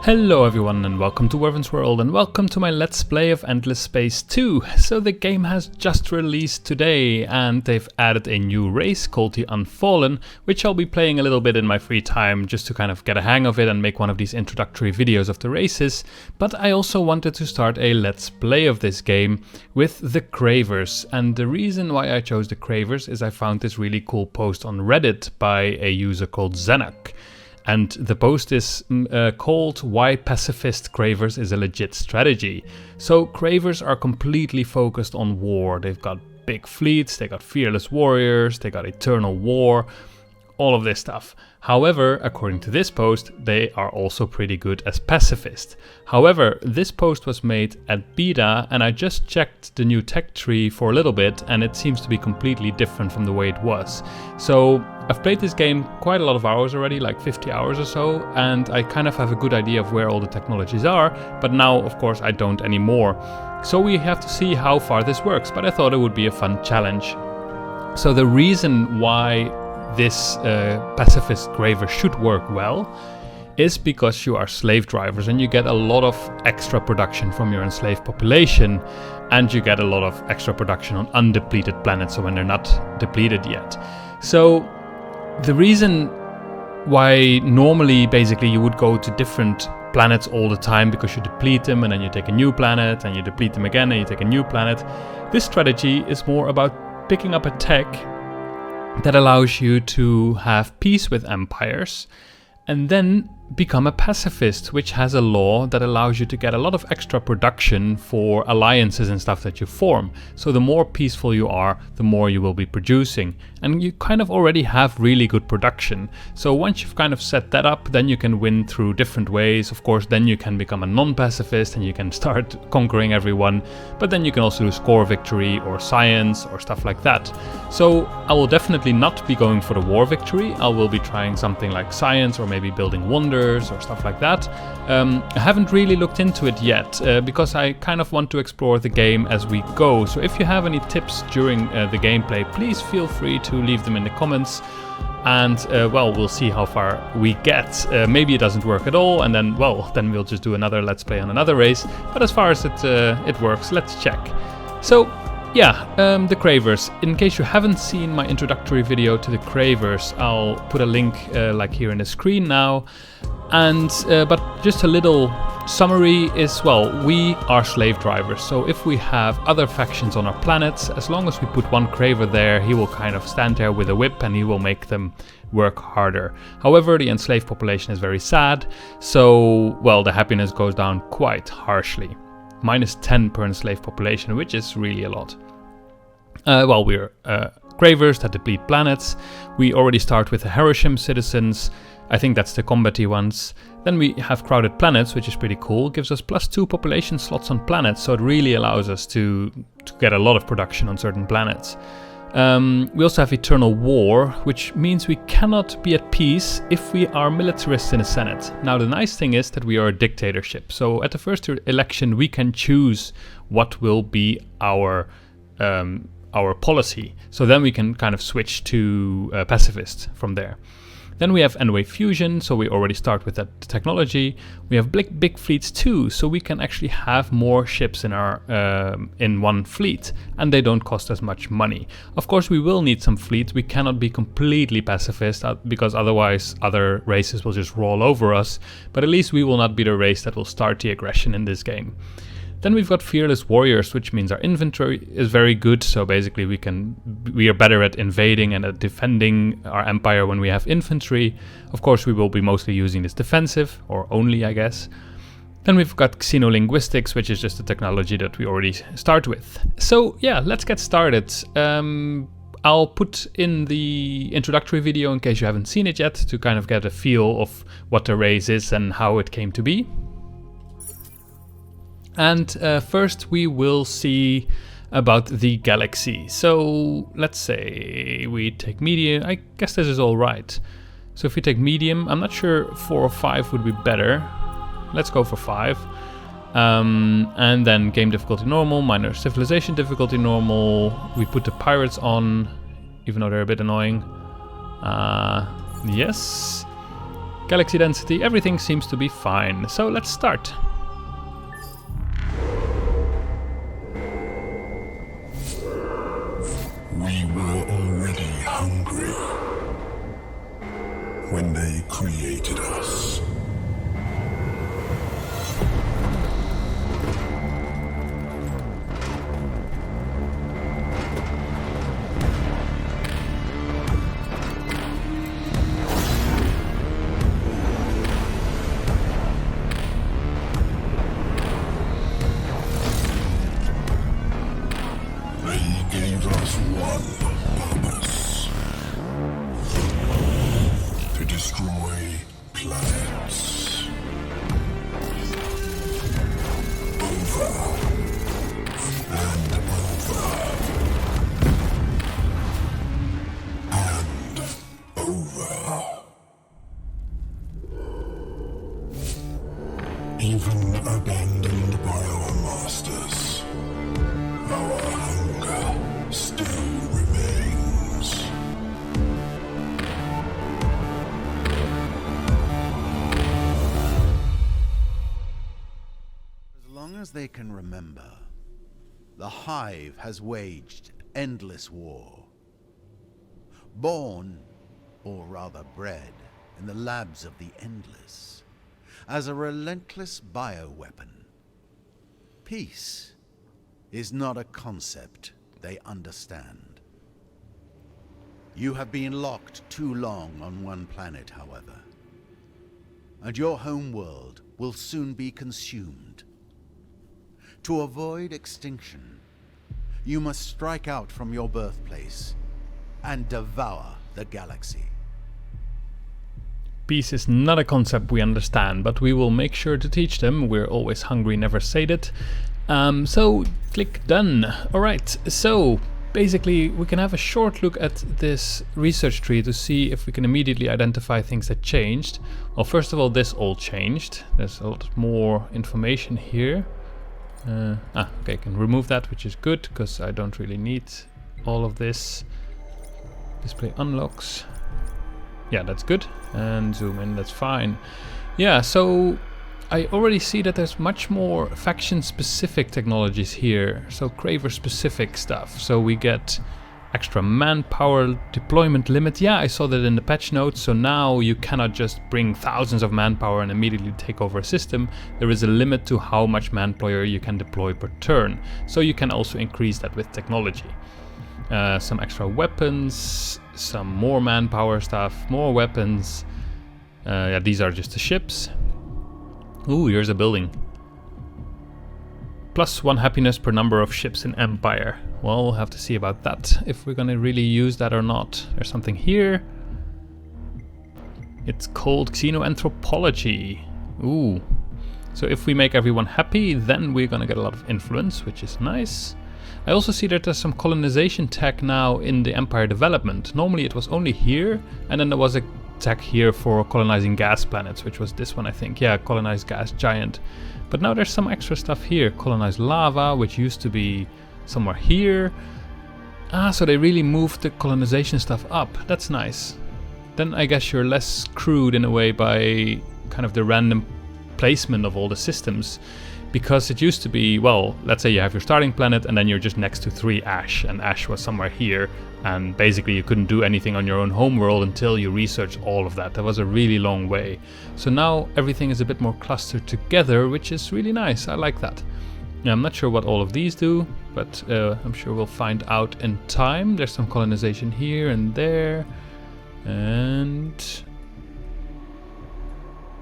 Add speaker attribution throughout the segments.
Speaker 1: Hello everyone and welcome to Werven's World and welcome to my Let's Play of Endless Space 2. So the game has just released today and they've added a new race called the Unfallen, which I'll be playing a little bit in my free time just to kind of get a hang of it and make one of these introductory videos of the races. But I also wanted to start a Let's Play of this game with the Cravers, and the reason why I chose the Cravers is I found this really cool post on Reddit by a user called Zenak. And the post is called Why Pacifist Cravers is a Legit Strategy. So Cravers are completely focused on war. They've got big fleets, they got fearless warriors, they got eternal war, all of this stuff. However, according to this post, they are also pretty good as pacifist. However, this post was made at beta and I just checked the new tech tree for a little bit and it seems to be completely different from the way it was. So I've played this game quite a lot of hours already, like 50 hours or so, and I kind of have a good idea of where all the technologies are, but now of course I don't anymore. So we have to see how far this works, but I thought it would be a fun challenge. So the reason why this pacifist Craver should work well is because you are slave drivers and you get a lot of extra production from your enslaved population, and you get a lot of extra production on undepleted planets, so when they're not depleted yet. So the reason why normally basically you would go to different planets all the time because you deplete them and then you take a new planet and you deplete them again and you take a new planet, this strategy is more about picking up a tech that allows you to have peace with empires and then become a pacifist, which has a law that allows you to get a lot of extra production for alliances and stuff that you form. So the more peaceful you are, the more you will be producing. And you kind of already have really good production. So once you've kind of set that up, then you can win through different ways. Of course, then you can become a non-pacifist and you can start conquering everyone. But then you can also do score victory or science or stuff like that. So I will definitely not be going for the war victory. I will be trying something like science or maybe building wonders or stuff like that. I haven't really looked into it yet because I kind of want to explore the game as we go. So if you have any tips during the gameplay, please feel free to leave them in the comments. And well, we'll see how far we get. Maybe it doesn't work at all, and then we'll just do another Let's Play on another race. But as far as it works, let's check. So yeah, the Cravers. In case you haven't seen my introductory video to the Cravers, I'll put a link like here in the screen now. And but just a little summary is, well, we are slave drivers. So if we have other factions on our planets, as long as we put one Craver there, he will kind of stand there with a whip and he will make them work harder. However, the enslaved population is very sad, so, well, the happiness goes down quite harshly. -10 per enslaved population, which is really a lot. Well, we're Cravers that deplete planets. We already start with the Hiroshima citizens. I think that's the combatty ones. Then we have crowded planets, which is pretty cool. Gives us +2 population slots on planets, so it really allows us to get a lot of production on certain planets. We also have eternal war, which means we cannot be at peace if we are militarists in the Senate. Now the nice thing is that we are a dictatorship, so at the first election we can choose what will be our policy. So then we can kind of switch to pacifist from there. Then we have N-wave fusion, so we already start with that technology. We have big fleets too, so we can actually have more ships in our in one fleet, and they don't cost as much money. Of course, we will need some fleets. We cannot be completely pacifist because otherwise other races will just roll over us. But at least we will not be the race that will start the aggression in this game. Then we've got fearless warriors, which means our infantry is very good. So basically we are better at invading and at defending our empire when we have infantry. Of course, we will be mostly using this defensive, or only, I guess. Then we've got xenolinguistics, which is just a technology that we already start with. So yeah, let's get started. I'll put in the introductory video in case you haven't seen it yet to kind of get a feel of what the race is and how it came to be. And first we will see about the galaxy. So let's say we take medium. I guess this is all right. So if we take medium, I'm not sure 4 or 5 would be better. Let's go for 5. And then game difficulty normal, minor civilization difficulty normal. We put the pirates on, even though they're a bit annoying. Yes. Galaxy density, everything seems to be fine. So let's start.
Speaker 2: We were already hungry when they created us. Even abandoned by our masters, our hunger still remains.
Speaker 3: As long as they can remember, the Hive has waged endless war. Born, or rather bred, in the labs of the Endless, as a relentless bioweapon. Peace is not a concept they understand. You have been locked too long on one planet, however, and your homeworld will soon be consumed. To avoid extinction, you must strike out from your birthplace and devour the galaxy.
Speaker 1: Peace is not a concept we understand, but we will make sure to teach them. We're always hungry, never sated. So click done. Alright, so basically we can have a short look at this research tree to see if we can immediately identify things that changed. Well, first of all, this all changed. There's a lot more information here. Okay, I can remove that, which is good, because I don't really need all of this. Display unlocks. Yeah, that's good. And zoom in, that's fine. Yeah, so I already see that there's much more faction-specific technologies here. So Craver-specific stuff. So we get extra manpower deployment limit. Yeah, I saw that in the patch notes. So now you cannot just bring thousands of manpower and immediately take over a system. There is a limit to how much manpower you can deploy per turn. So you can also increase that with technology. Some extra weapons, some more manpower stuff, more weapons. Yeah, these are just the ships. Ooh, here's a building. +1 happiness per number of ships in Empire. Well, we'll have to see about that, if we're gonna really use that or not. There's something here. It's called xenoanthropology. Ooh. So if we make everyone happy, then we're gonna get a lot of influence, which is nice. I also see that there's some colonization tech now in the Empire development. Normally it was only here, and then there was a tech here for colonizing gas planets, which was this one, I think. Yeah, colonized gas giant. But now there's some extra stuff here. Colonized lava, which used to be somewhere here. Ah, so they really moved the colonization stuff up. That's nice. Then I guess you're less screwed in a way by kind of the random placement of all the systems. Because it used to be, well, let's say you have your starting planet and then you're just next to 3 Ash, and Ash was somewhere here, and basically you couldn't do anything on your own homeworld until you researched all of that. That was a really long way. So now everything is a bit more clustered together, which is really nice. I like that. Yeah, I'm not sure what all of these do, but I'm sure we'll find out in time. There's some colonization here and there, and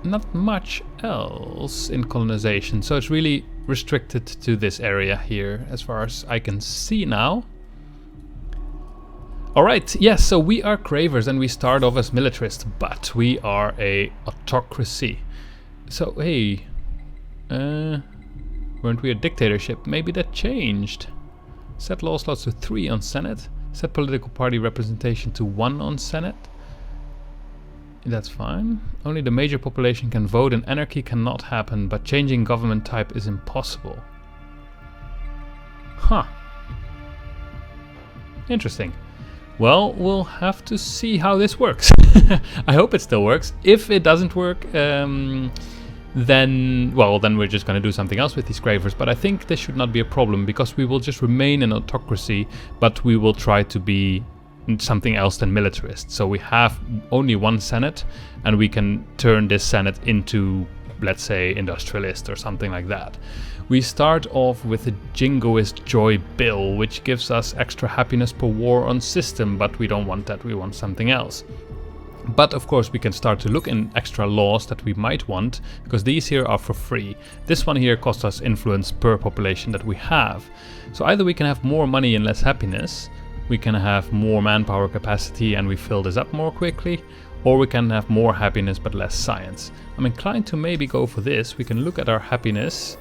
Speaker 1: not much else in colonization, so it's really restricted to this area here as far as I can see now. Alright, yes, so we are Cravers and we start off as militarists, but we are a autocracy. So hey, weren't we a dictatorship? Maybe that changed. Set law slots to 3 on Senate, set political party representation to 1 on Senate. That's fine. Only the major population can vote and anarchy cannot happen, but changing government type is impossible. Huh. Interesting. Well, we'll have to see how this works. I hope it still works. If it doesn't work, then we're just going to do something else with these Cravers. But I think this should not be a problem, because we will just remain an autocracy, but we will try to be something else than militarist. So we have only one Senate, and we can turn this Senate into, let's say, industrialist or something like that. We start off with a Jingoist Joy Bill, which gives us extra happiness per war on system, but we don't want that, we want something else. But of course we can start to look in extra laws that we might want, because these here are for free. This one here costs us influence per population that we have. So either we can have more money and less happiness, we can have more manpower capacity and we fill this up more quickly, or we can have more happiness but less science. I'm inclined to maybe go for this. We can look at our happiness,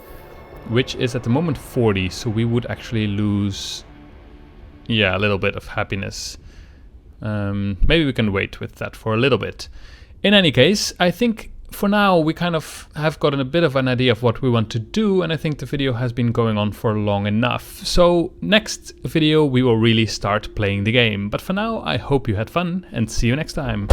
Speaker 1: which is at the moment 40, so we would actually lose, yeah, a little bit of happiness. Maybe we can wait with that for a little bit. In any case, I think for now we kind of have gotten a bit of an idea of what we want to do, and I think the video has been going on for long enough. So next video we will really start playing the game. But for now, I hope you had fun, and see you next time.